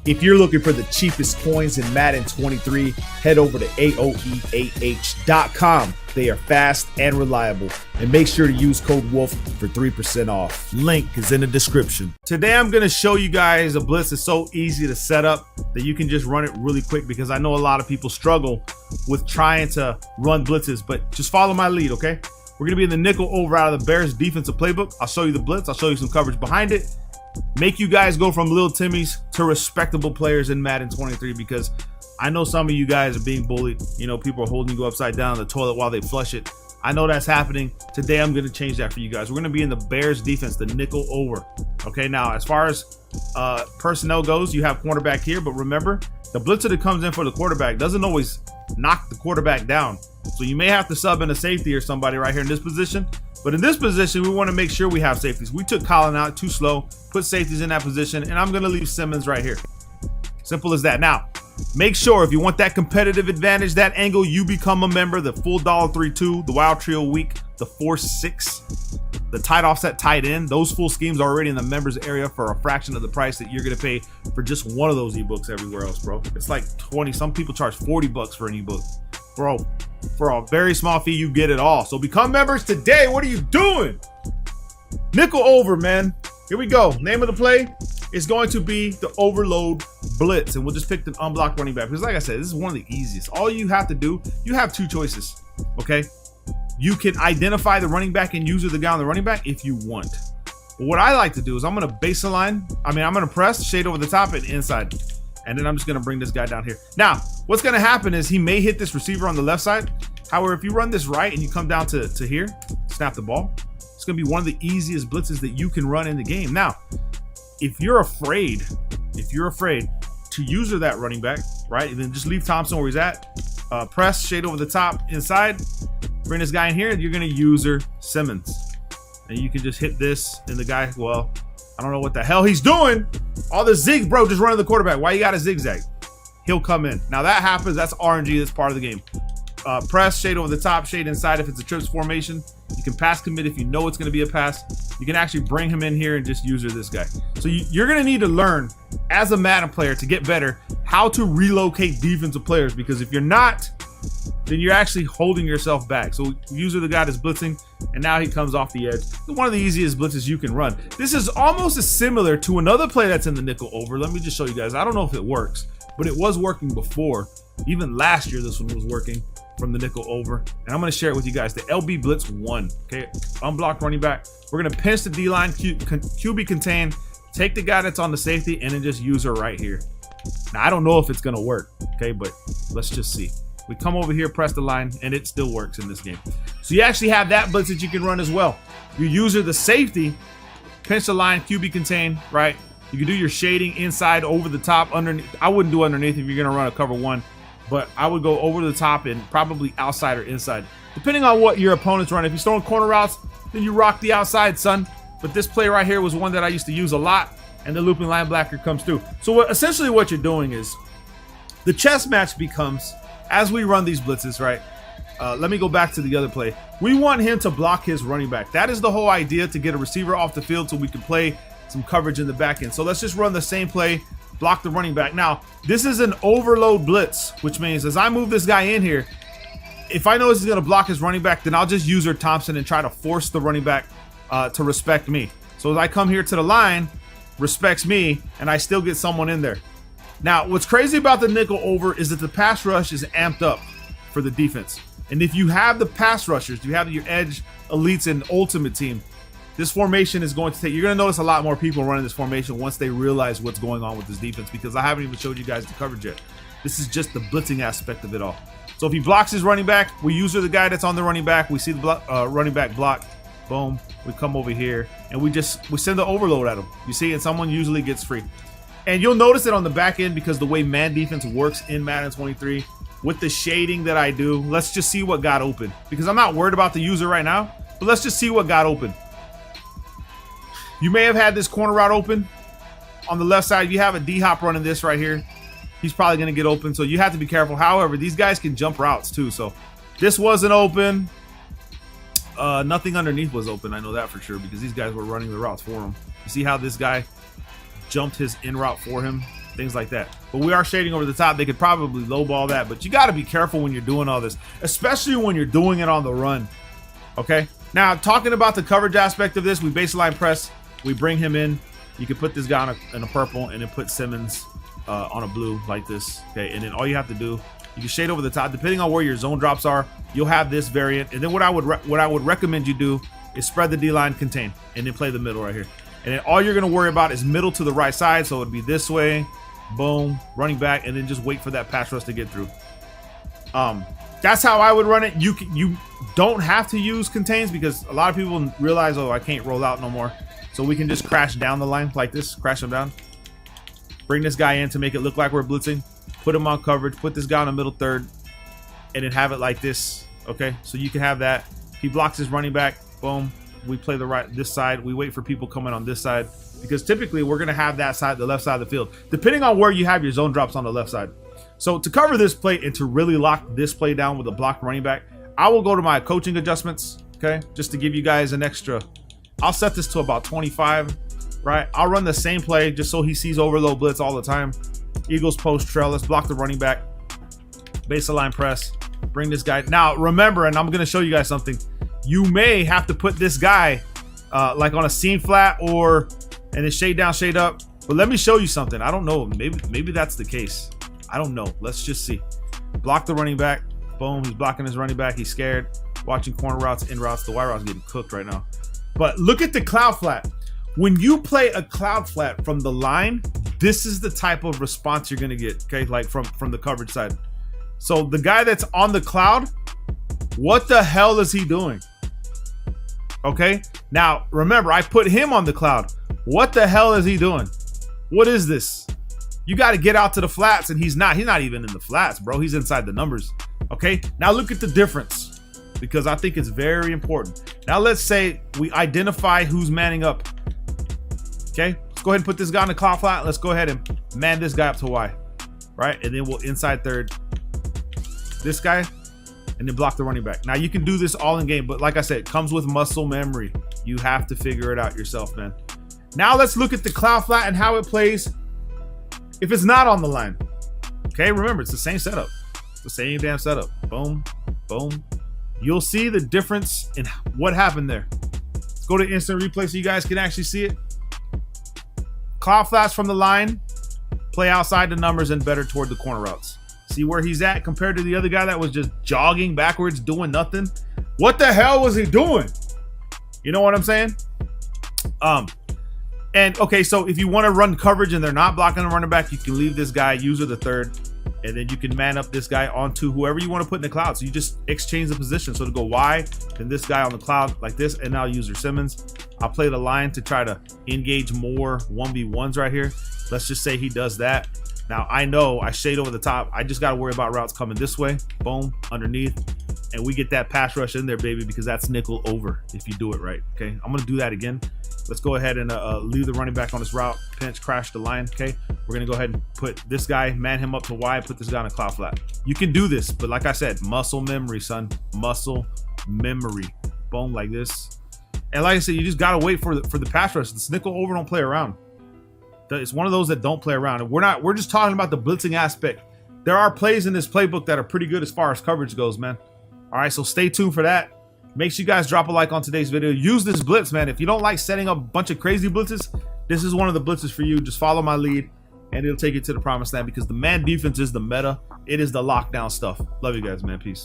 If you're looking for the cheapest coins in Madden 23, head over to AOEAH.com. They are fast and reliable. And make sure to use code WOLF for 3% off. Link is in the description. Today I'm going to show you guys a blitz that's so easy to set up that you can just run it really quick, because I know a lot of people struggle with trying to run blitzes, but just follow my lead, okay? We're going to be in the nickel over out of the Bears defensive playbook. I'll show you the blitz. I'll show you some coverage behind it. Make you guys go from little Timmies to respectable players in Madden 23, because I know some of you guys are being bullied. You know, people are holding you upside down in the toilet while they flush it. I know that's happening. Today, I'm going to change that for you guys. We're going to be in the Bears defense, the nickel over. Okay, now, as far as personnel goes, you have quarterback here, but remember, the blitzer that comes in for the quarterback doesn't always knock the quarterback down. So you may have to sub in a safety or somebody right here in this position. But in this position, we want to make sure we have safeties. We took Colin out too slow, put safeties in that position, and I'm going to leave Simmons right here. Simple as that. Now, make sure if you want that competitive advantage, that angle, you become a member. The full $3-2, the Wild Trio Week, the 4-6, the tight offset tight end. Those full schemes are already in the members area for a fraction of the price that you're going to pay for just one of those ebooks everywhere else, bro. It's like 20. Some people charge $40 for an ebook. Bro, for a very small fee, you get it all. So become members today. What are you doing? Nickel over, man. Here we go. Name of the play is going to be the Overload Blitz. And we'll just pick the unblocked running back, because like I said, this is one of the easiest. All you have to do, you have two choices, okay? You can identify the running back and user the guy on the running back if you want. But what I like to do is I'm going to baseline. I'm going to press, shade over the top and inside. And then I'm just going to bring this guy down here. Now, what's going to happen is he may hit this receiver on the left side. However, if you run this right and you come down to here, snap the ball, it's going to be one of the easiest blitzes that you can run in the game. Now, if you're afraid to user that running back, right, and then just leave Thompson where he's at, press, shade over the top, inside, bring this guy in here, and you're going to user Simmons. And you can just hit this, and the guy, well, I don't know what the hell he's doing. All the zigs, bro, just running the quarterback. Why you got a zigzag? He'll come in. Now that happens. That's RNG. That's part of the game. Press, shade over the top, shade inside if it's a trips formation. You can pass commit if you know it's going to be a pass. You can actually bring him in here and just user this guy. So you're going to need to learn as a Madden player to get better how to relocate defensive players, because if you're not, then you're actually holding yourself back. So user the guy that's blitzing, and now he comes off the edge. It's one of the easiest blitzes you can run. This is almost as similar to another play that's in the nickel over. Let me just show you guys. I don't know if it works, but it was working before. Even last year, this one was working from the nickel over. And I'm going to share it with you guys. The LB Blitz 1. Okay, unblocked running back. We're going to pinch the D-line, QB contain, take the guy that's on the safety, and then just use her right here. Now, I don't know if it's going to work, okay, but let's just see. We come over here, press the line, and it still works in this game. So you actually have that blitz that you can run as well. You user the safety, pinch the line, QB contain, right? You can do your shading inside, over the top, underneath. I wouldn't do underneath if you're going to run a cover one, but I would go over the top and probably outside or inside, depending on what your opponent's running. If you're throwing corner routes, then you rock the outside, son. But this play right here was one that I used to use a lot, and the looping linebacker comes through. So essentially what you're doing is the chess match becomes, as we run these blitzes, right? Let me go back to the other play. We want him to block his running back. That is the whole idea, to get a receiver off the field so we can play some coverage in the back end. So let's just run the same play, block the running back. Now, this is an overload blitz, which means as I move this guy in here, if I know he's going to block his running back, then I'll just user Thompson and try to force the running back to respect me. So as I come here to the line, respects me, and I still get someone in there. Now, what's crazy about the nickel over is that the pass rush is amped up for the defense. And if you have the pass rushers, you have your edge, elites, and ultimate team, this formation is going to take, you're going to notice a lot more people running this formation once they realize what's going on with this defense, because I haven't even showed you guys the coverage yet. This is just the blitzing aspect of it all. So if he blocks his running back, we user the guy that's on the running back. We see the running back block. Boom. We come over here, and we send the overload at him. You see, and someone usually gets free. And you'll notice it on the back end, because the way man defense works in Madden 23 with the shading that I do. Let's just see what got open, because I'm not worried about the user right now, but let's just see what got open. You may have had this corner route open on the left side. You have a D-hop running this right here. He's probably going to get open, so you have to be careful. However, these guys can jump routes too, so this wasn't open. Nothing underneath was open. I know that for sure, because these guys were running the routes for him. You see how this guy jumped his in route for him? things like that. But we are shading over the top. They could probably lowball that, but you got to be careful when you're doing all this, especially when you're doing it on the run. Okay. Now, talking about the coverage aspect of this, we baseline press, we bring him in. You can put this guy in a purple and then put Simmons on a blue like this. Okay. And then all you have to do, you can shade over the top. Depending on where your zone drops are, you'll have this variant. And then what I would recommend you do is spread the D-line, contain, and then play the middle right here. And then all you're going to worry about is middle to the right side. So it would be this way, boom, running back, and then just wait for that pass rush to get through. That's how I would run it. You don't have to use contains because a lot of people realize, oh, I can't roll out no more. So we can just crash down the line like this, crash them down. Bring this guy in to make it look like we're blitzing. Put him on coverage, put this guy on the middle third, and then have it like this. Okay, so you can have that. He blocks his running back, boom. We play this side. We wait for people coming on this side because typically we're going to have that side, the left side of the field, depending on where you have your zone drops on the left side. So to cover this play and to really lock this play down with a blocked running back, I will go to my coaching adjustments, okay, just to give you guys an extra. I'll set this to about 25, right? I'll run the same play just so he sees overload blitz all the time. Eagles post trail. Let's block the running back. Baseline press. Bring this guy. Now, remember, and I'm going to show you guys something. You may have to put this guy like on a seam flat and then shade down, shade up. But let me show you something. I don't know. Maybe that's the case. I don't know. Let's just see. Block the running back. Boom. He's blocking his running back. He's scared. Watching corner routes, in routes. The wide routes getting cooked right now. But look at the cloud flat. When you play a cloud flat from the line, this is the type of response you're going to get, okay, like from the coverage side. So the guy that's on the cloud, what the hell is he doing? Okay, now remember, I put him on the cloud. What the hell is he doing? What is this? You got to get out to the flats, and he's not even in the flats, bro. He's inside the numbers. Okay, now look at the difference because I think it's very important. Now let's say we identify who's manning up. Okay, let's go ahead and put this guy on the cloud flat. Let's go ahead and man this guy up to Y, right? And then we'll inside third this guy and then block the running back. Now you can do this all in game, but like I said, it comes with muscle memory. You have to figure it out yourself, man. Now let's look at the cloud flat and how it plays if it's not on the line. Okay, remember, it's the same setup. It's the same damn setup. Boom, boom. You'll see the difference in what happened there. Let's go to instant replay so you guys can actually see it. Cloud flats from the line, play outside the numbers and better toward the corner routes. See where he's at compared to the other guy that was just jogging backwards, doing nothing. What the hell was he doing? You know what I'm saying? And okay, so if you want to run coverage and they're not blocking the running back, you can leave this guy, user the third, and then you can man up this guy onto whoever you want to put in the cloud. So you just exchange the position. So to go Y, then this guy on the cloud like this, and now user Simmons. I'll play the line to try to engage more 1v1s right here. Let's just say he does that. Now I know I shade over the top. I just got to worry about routes coming this way. Boom, underneath. And we get that pass rush in there, baby, because that's nickel over if you do it right. Okay, I'm going to do that again. Let's go ahead and leave the running back on this route. Pinch, crash the line. Okay, we're going to go ahead and put this guy, man him up to Y, put this guy on a cloud flat. You can do this, but like I said, muscle memory, son. Muscle memory. Boom, like this. And like I said, you just got to wait for the pass rush. The nickel over don't play around. It's one of those that don't play around. And we're just talking about the blitzing aspect. There are plays in this playbook that are pretty good as far as coverage goes, man. All right, so stay tuned for that. Make sure you guys drop a like on today's video. Use this blitz, man. If you don't like setting up a bunch of crazy blitzes, this is one of the blitzes for you. Just follow my lead, and it'll take you to the promised land because the man defense is the meta. It is the lockdown stuff. Love you guys, man. Peace.